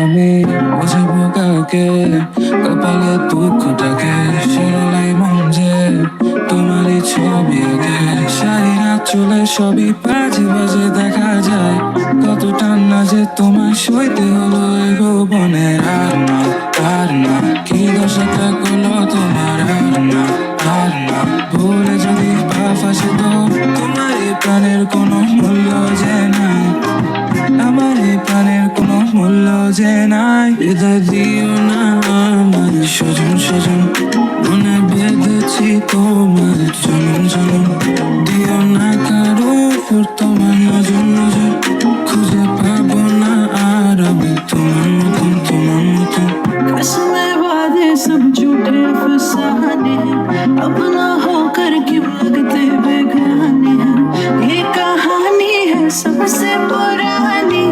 আমি বুঝবো কাকে কপালে দুঃখটাকে শিরোলাই মন যে তোমারই ছবি আঁকে সারিরা চলে সবই বাজে বাজে দেখা যায় কত টান্না যে তোমার সইতে হলো এগো বনে আর না কি দশাটা করলো তোমার আর না ভুলে যদি পা ফাঁসে তো তোমার এই প্রাণের কোনো মূল্য যে নাই আমার এই প্রাণের কোনো মূল্য যে নাই হৃদয় দিও না আমার সজন সজন মনে বেঁধেছি তোমার জনম জনম দিও না কারো উপর তোমার নজর নজর খুঁজে পাবো না আর আমি তোমার মতন তোমার মতন कसमें वादे सब झूठे फसाने हैं अपना होकर क्यों लगते बेगाने हैं ये कहानी है सबसे पुरानी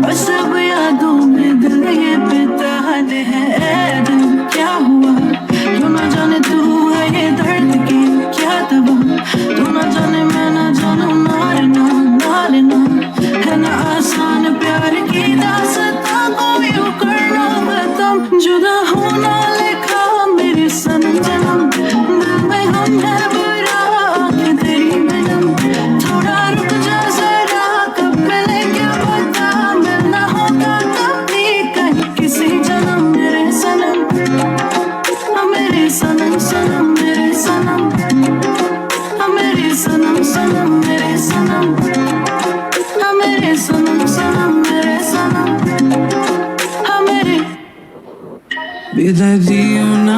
बस अब यादों में दिल ये बिताने हैं ऐ दिल क्या हुआ तू ना जाने तू है ये दर्द की क्या दवा तू ना जाने मैं ना जानू नारना नारना है ना आसान प्यार की दास्तां को यूं करना खत्म जुदा होना लिखा मेरे सनम जन्म दिल में हम है बुरा आंखें तेरी मिलन थोड़ा रुक जा जरा कब मिले क्या पता मिलना होगा कभी कहीं किसी जन्म मेरे सनम मेरे सनम सनम मेरे सनम मेरे सनम सनम मेरे सनम मेरे सनम सनम मेरे सनम मेरे বিদায় দিও না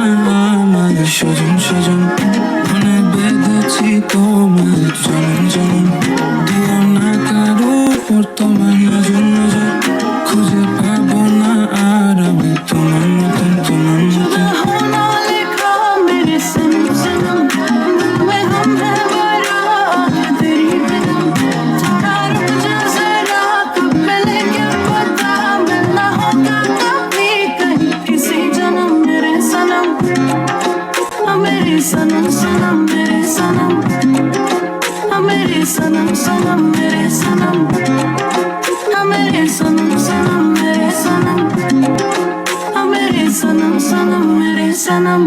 আমার সজন সজন মনে বেঁধেছি তোমার জনম জনম দিও না কারো উপর তোমার নজর নজর খুঁজে পাবো না আর আমি তোমার মতন তোমার মতন होना लिखा मेरे सनम सनम दिल में हम है बरा आंखें तेरी बिना थोड़ा रुक जा जरा कब मिले क्या पता मिलना होगा कभी कहीं किसी जन्म मेरे सनम मेरे सनम सनम मेरे सनम मेरे सनम सनम मेरे सनम मेरे सनम सनम मेरे सनम मेरे सनम सनम मेरे सनम